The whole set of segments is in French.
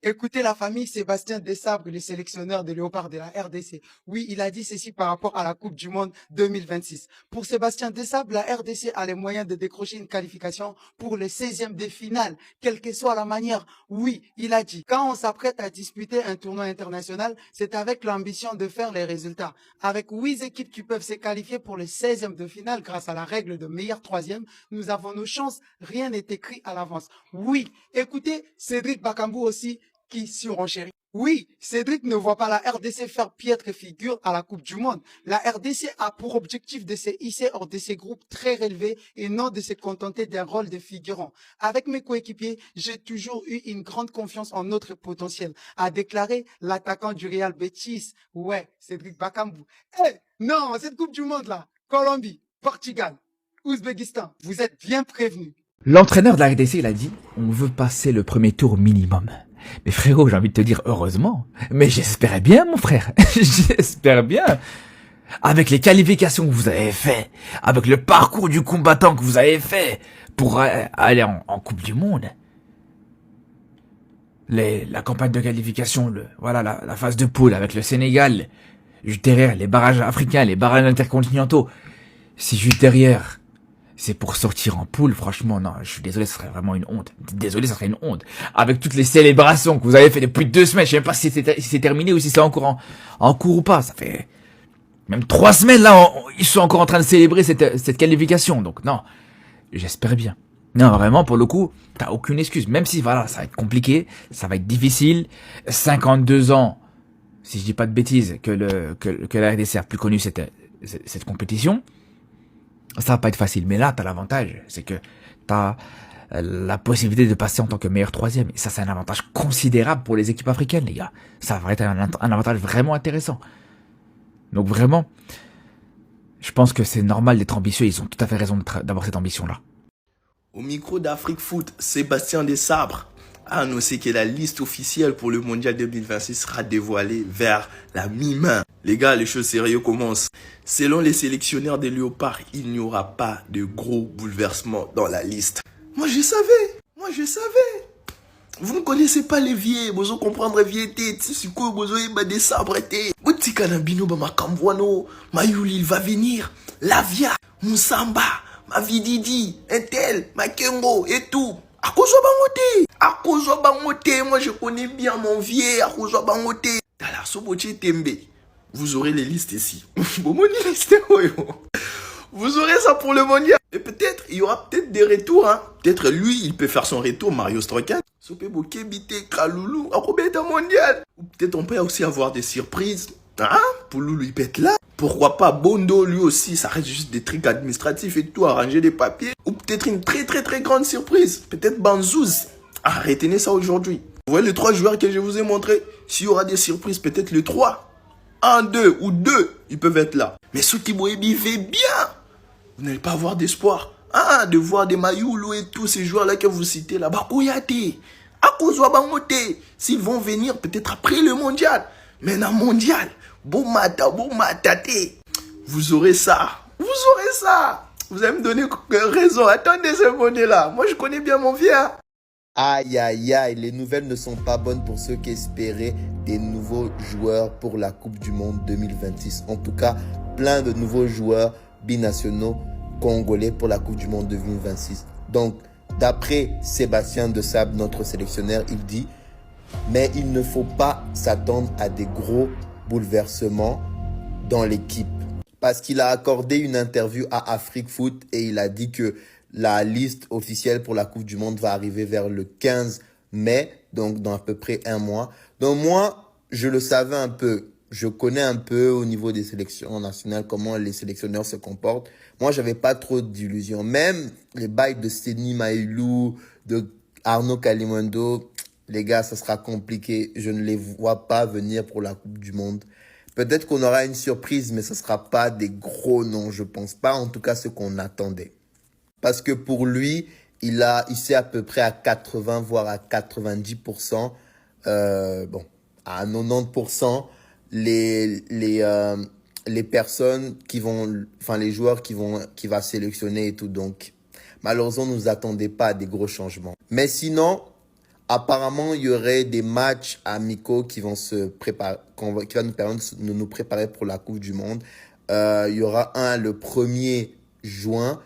Écoutez la famille Sébastien Desabre, le sélectionneur des Léopards de la RDC. Oui, il a dit ceci par rapport à la Coupe du Monde 2026. Pour Sébastien Desabre, la RDC a les moyens de décrocher une qualification pour le 16e de finale, quelle que soit la manière. Oui, il a dit, quand on s'apprête à disputer un tournoi international, c'est avec l'ambition de faire les résultats. Avec 8 équipes qui peuvent se qualifier pour le 16e de finale grâce à la règle de meilleur troisième, nous avons nos chances, rien n'est écrit à l'avance. Oui, écoutez Cédric Bakambu aussi, qui surenchérit. Oui, Cédric ne voit pas la RDC faire piètre figure à la Coupe du Monde. La RDC a pour objectif de se hisser hors de ces groupes très relevés et non de se contenter d'un rôle de figurant. Avec mes coéquipiers, j'ai toujours eu une grande confiance en notre potentiel, a déclaré l'attaquant du Real Betis. Ouais, Cédric Bakambu. Non, cette Coupe du Monde là, Colombie, Portugal, Ouzbékistan, vous êtes bien prévenus. L'entraîneur de la RDC, il a dit, on veut passer le premier tour minimum. Mais frérot, j'ai envie de te dire heureusement. Mais j'espère bien, mon frère. J'espère bien. Avec les qualifications que vous avez fait, avec le parcours du combattant que vous avez fait pour aller en Coupe du Monde. La campagne de qualification, la phase de poule avec le Sénégal, juste derrière les barrages africains, les barrages intercontinentaux. Si juste derrière, c'est pour sortir en poule, franchement, non, je suis désolé, ce serait vraiment une honte. Désolé, ça serait une honte. Avec toutes les célébrations que vous avez fait depuis 2 semaines, je sais même pas si c'est terminé ou si c'est encore en cours ou pas. Ça fait même 3 semaines, là, ils sont encore en train de célébrer cette qualification. Donc, non, j'espère bien. Non, vraiment, pour le coup, t'as aucune excuse. Même si, voilà, ça va être compliqué, ça va être difficile. 52 ans, si je dis pas de bêtises, que la RDC a plus connu cette compétition. Ça va pas être facile, mais là, t'as l'avantage, c'est que t'as la possibilité de passer en tant que meilleur troisième. Et ça, c'est un avantage considérable pour les équipes africaines, les gars. Ça va être un avantage vraiment intéressant. Donc vraiment, je pense que c'est normal d'être ambitieux. Ils ont tout à fait raison d'avoir cette ambition-là. Au micro d'Afrique Foot, Sébastien Desabre a annoncé que la liste officielle pour le Mondial 2026 sera dévoilée vers la mi-mai. Les gars, les choses sérieuses commencent. Selon les sélectionneurs des Léopards, il n'y aura pas de gros bouleversements dans la liste. Moi je savais. Vous ne connaissez pas les vieux, vous comprendre vieux tête, c'est quoi vous avez des sabres tête. Boutika Nambino ba Makambuano, Mayuli il va venir, Lavia, Moussamba, Mavididi, Intel, Makengo et tout. Akozo Bangote, moi je connais bien mon vieux, Akozo Bangote. Dala Soboche Tembe. Vous aurez les listes ici. Vous aurez ça pour le mondial. Et peut-être, il y aura peut-être des retours. Hein. Peut-être lui, il peut faire son retour, Mario Strokan. Sopeboke, Bite, Kaloulou, Akobeta mondial. Ou peut-être on peut aussi avoir des surprises. Hein? Pour Loulou, il peut être là. Pourquoi pas Bondo, lui aussi, ça reste juste des trucs administratifs et tout, arranger des papiers. Ou peut-être une très très très grande surprise. Peut-être Banzouz. Ah, retenez ça aujourd'hui. Vous voyez les 3 joueurs que je vous ai montrés. S'il y aura des surprises, peut-être les 3. 1, 2 ou 2, ils peuvent être là. Mais ceux qui vivent bien. Vous n'allez pas avoir d'espoir. Ah, de voir des Mayoulou et tous ces joueurs-là que vous citez là-bas. Kouyate, Akozwa Bangote. S'ils vont venir peut-être après le mondial. Mais dans le mondial, Boumatate. Vous aurez ça. Vous allez me donner raison. Attendez ce monnaie-là. Moi, je connais bien mon vieux. Aïe, aïe, aïe, les nouvelles ne sont pas bonnes pour ceux qui espéraient des nouveaux joueurs pour la Coupe du Monde 2026. En tout cas, plein de nouveaux joueurs binationaux congolais pour la Coupe du Monde 2026. Donc, d'après Sébastien Desabre, notre sélectionneur, il dit « Mais il ne faut pas s'attendre à des gros bouleversements dans l'équipe. » Parce qu'il a accordé une interview à Afrique Foot et il a dit que la liste officielle pour la Coupe du Monde va arriver vers le 15 mai, donc dans à peu près 1 mois. Donc moi, je le savais un peu. Je connais un peu au niveau des sélections nationales comment les sélectionneurs se comportent. Moi, j'avais pas trop d'illusions. Même les bails de Seni Mailou, de Arnaud Kalimundo, les gars, ça sera compliqué. Je ne les vois pas venir pour la Coupe du Monde. Peut-être qu'on aura une surprise, mais ce sera pas des gros noms, je pense pas. En tout cas, ce qu'on attendait. Parce que pour lui, il sait à peu près à 80, voire à 90%, à 90%, les personnes qui vont, enfin, les joueurs qui va sélectionner et tout. Donc, malheureusement, ne nous attendez pas à des gros changements. Mais sinon, Apparemment, il y aurait des matchs amicaux qui vont se préparer, qui va nous permettre de nous préparer pour la Coupe du Monde. Il y aura un le 1er juin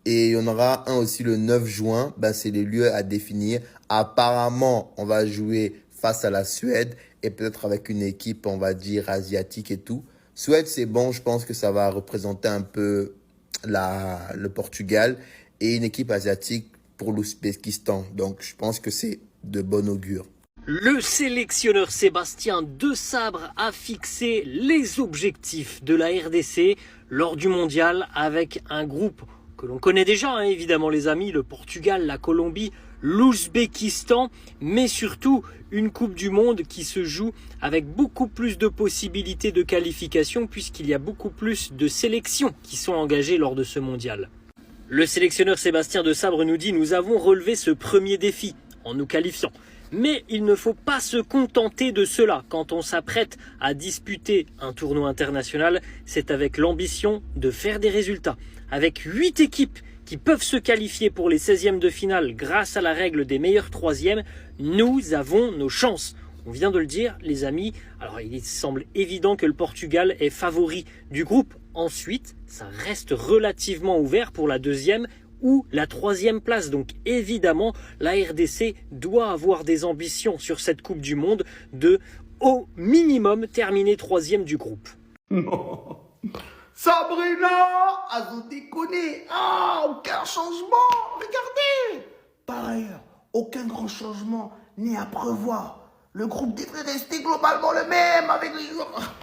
et il y en aura un aussi le 9 juin. Ben, c'est les lieux à définir. Apparemment, on va jouer face à la Suède et peut-être avec une équipe, on va dire, asiatique et tout. Suède, c'est bon. Je pense que ça va représenter un peu le Portugal et une équipe asiatique pour l'Ouzbékistan. Donc, je pense que c'est de bon augure. Le sélectionneur Sébastien Desabre a fixé les objectifs de la RDC lors du mondial avec un groupe que l'on connaît déjà, hein, évidemment les amis, le Portugal, la Colombie, l'Ouzbékistan, mais surtout une Coupe du Monde qui se joue avec beaucoup plus de possibilités de qualification puisqu'il y a beaucoup plus de sélections qui sont engagées lors de ce mondial. Le sélectionneur Sébastien Desabre nous dit « Nous avons relevé ce premier défi en nous qualifiant. Mais il ne faut pas se contenter de cela. Quand on s'apprête à disputer un tournoi international, c'est avec l'ambition de faire des résultats. Avec 8 équipes qui peuvent se qualifier pour les 16e de finale grâce à la règle des meilleurs 3e, nous avons nos chances. On vient de le dire, les amis. Alors, il semble évident que le Portugal est favori du groupe. Ensuite, ça reste relativement ouvert pour la 2e ou la 3e place. Donc évidemment, la RDC doit avoir des ambitions sur cette Coupe du Monde de, au minimum, terminer 3e du groupe. Non. Sabrina, a déconné. Ah, aucun changement. Regardez. Par ailleurs, aucun grand changement n'est à prévoir. Le groupe devrait rester globalement le même avec les joueurs.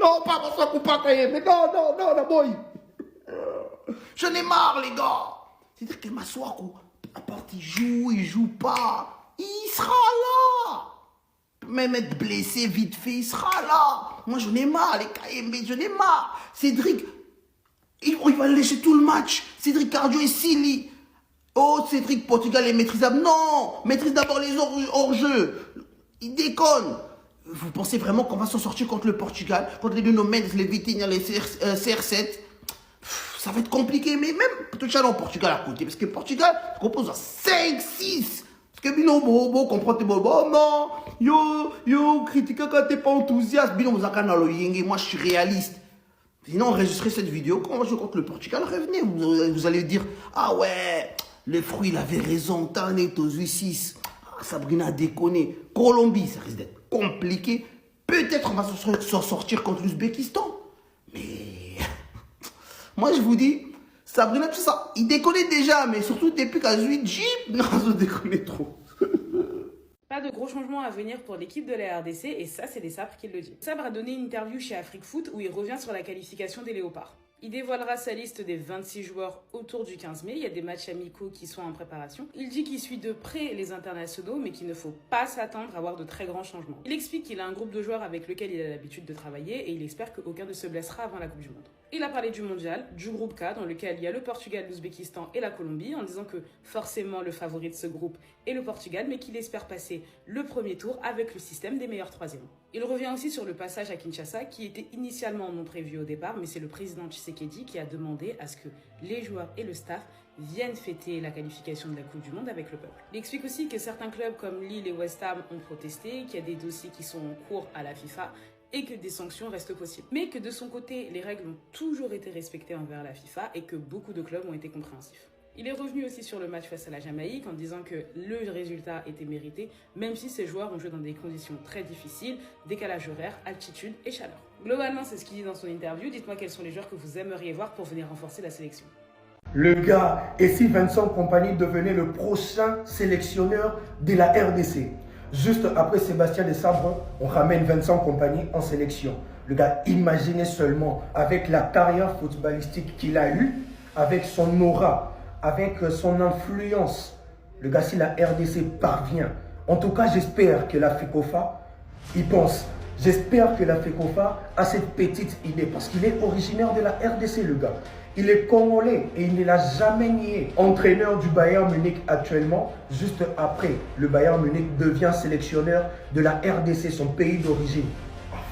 Non, pas pour ça, pas mais non, boy. J'en ai marre, les gars. C'est-à-dire que Maswaku, à part il joue pas, il sera là. Même être blessé vite fait, il sera là. Moi, j'en ai marre, les KMB, j'en ai marre. Cédric, il va lécher tout le match. Cédric Cardio est silly. Oh, Cédric, Portugal est maîtrisable. Non, maîtrise d'abord les hors-jeux. Il déconne. Vous pensez vraiment qu'on va s'en sortir contre le Portugal, contre les Nuno Mendes, les Vitinha, les CR7? Ça va être compliqué, mais même toucher au Portugal à côté, parce que le Portugal compose à 5-6. Parce que Bino Bobo comprend tes bobos, non, yo, critique quand t'es pas enthousiaste, Bino Mouzakana lo yenge, moi je suis réaliste. Sinon, enregistrez cette vidéo, quand on va jouer contre le Portugal, revenez, vous allez dire, ah ouais, le fruit, il avait raison, t'en es aux 6. Sabrina a déconné. Colombie, ça risque d'être compliqué. Peut-être on va s'en sortir contre l'Ouzbékistan. Mais moi je vous dis, Sabrina, tout ça, il déconne déjà, mais surtout depuis qu'à 8 Jeep, non, il déconne trop. Pas de gros changements à venir pour l'équipe de la RDC, et ça, c'est Desabre qui le dit. Desabre a donné une interview chez Afrique Foot où il revient sur la qualification des Léopards. Il dévoilera sa liste des 26 joueurs autour du 15 mai. Il y a des matchs amicaux qui sont en préparation. Il dit qu'il suit de près les internationaux, mais qu'il ne faut pas s'attendre à avoir de très grands changements. Il explique qu'il a un groupe de joueurs avec lequel il a l'habitude de travailler et il espère qu'aucun ne se blessera avant la Coupe du Monde. Il a parlé du mondial, du groupe K, dans lequel il y a le Portugal, l'Ouzbékistan et la Colombie, en disant que forcément le favori de ce groupe est le Portugal, mais qu'il espère passer le premier tour avec le système des meilleurs 3e. Il revient aussi sur le passage à Kinshasa, qui était initialement non prévu au départ, mais c'est le président Tshisekedi qui a demandé à ce que les joueurs et le staff viennent fêter la qualification de la Coupe du Monde avec le peuple. Il explique aussi que certains clubs comme Lille et West Ham ont protesté, qu'il y a des dossiers qui sont en cours à la FIFA, et que des sanctions restent possibles. Mais que de son côté, les règles ont toujours été respectées envers la FIFA et que beaucoup de clubs ont été compréhensifs. Il est revenu aussi sur le match face à la Jamaïque en disant que le résultat était mérité, même si ces joueurs ont joué dans des conditions très difficiles, décalage horaire, altitude et chaleur. Globalement, c'est ce qu'il dit dans son interview. Dites-moi quels sont les joueurs que vous aimeriez voir pour venir renforcer la sélection. Le gars, et si Vincent Kompany devenait le prochain sélectionneur de la RDC? Juste après Sébastien Desabre, on ramène Vincent Kompany en sélection. Le gars, imaginez seulement, avec la carrière footballistique qu'il a eue, avec son aura, avec son influence, le gars, si la RDC parvient, en tout cas, j'espère que la FECOFA y pense. J'espère que la FECOFA a cette petite idée, parce qu'il est originaire de la RDC, le gars. Il est congolais et il ne l'a jamais nié. Entraîneur du Bayern Munich actuellement, juste après, le Bayern Munich devient sélectionneur de la RDC, son pays d'origine.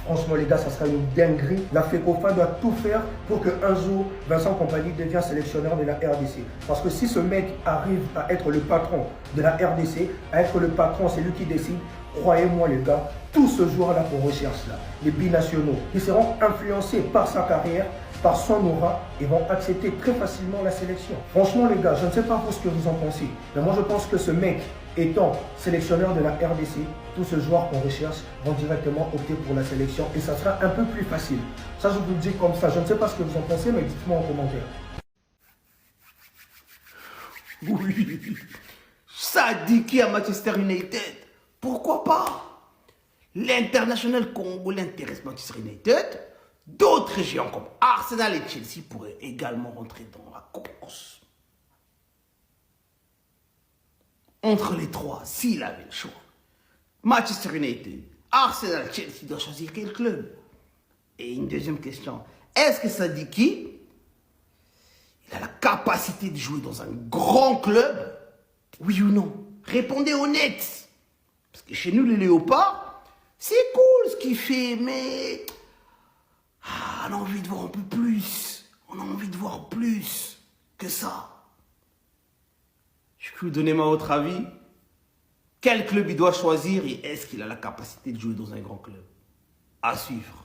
Franchement, les gars, ça sera une dinguerie. La FECOFA doit tout faire pour qu'un jour, Vincent Kompany devienne sélectionneur de la RDC. Parce que si ce mec arrive à être le patron de la RDC, à être le patron, c'est lui qui décide, croyez-moi les gars, tous ce joueur-là qu'on recherche là, les binationaux, qui seront influencés par sa carrière, par son aura, et vont accepter très facilement la sélection. Franchement les gars, je ne sais pas vous ce que vous en pensez, mais moi je pense que ce mec, étant sélectionneur de la RDC, tous ces joueurs qu'on recherche vont directement opter pour la sélection et ça sera un peu plus facile. Ça je vous le dis comme ça, je ne sais pas ce que vous en pensez, mais dites-moi en commentaire. Oui, Sadiki à Manchester United, pourquoi pas? L'international congolais intéresse Manchester United. D'autres géants comme Arsenal et Chelsea pourraient également rentrer dans la course. Entre les trois, s'il avait le choix, Manchester United, Arsenal, Chelsea doit choisir quel club? Et une deuxième question, est-ce que Sadiki, il a la capacité de jouer dans un grand club? Oui ou non? Répondez honnête. Parce que chez nous, les Léopards, c'est cool ce qu'il fait, mais on a envie de voir un peu plus. On a envie de voir plus que ça. Je peux vous donner votre avis? Quel club il doit choisir et est-ce qu'il a la capacité de jouer dans un grand club? À suivre.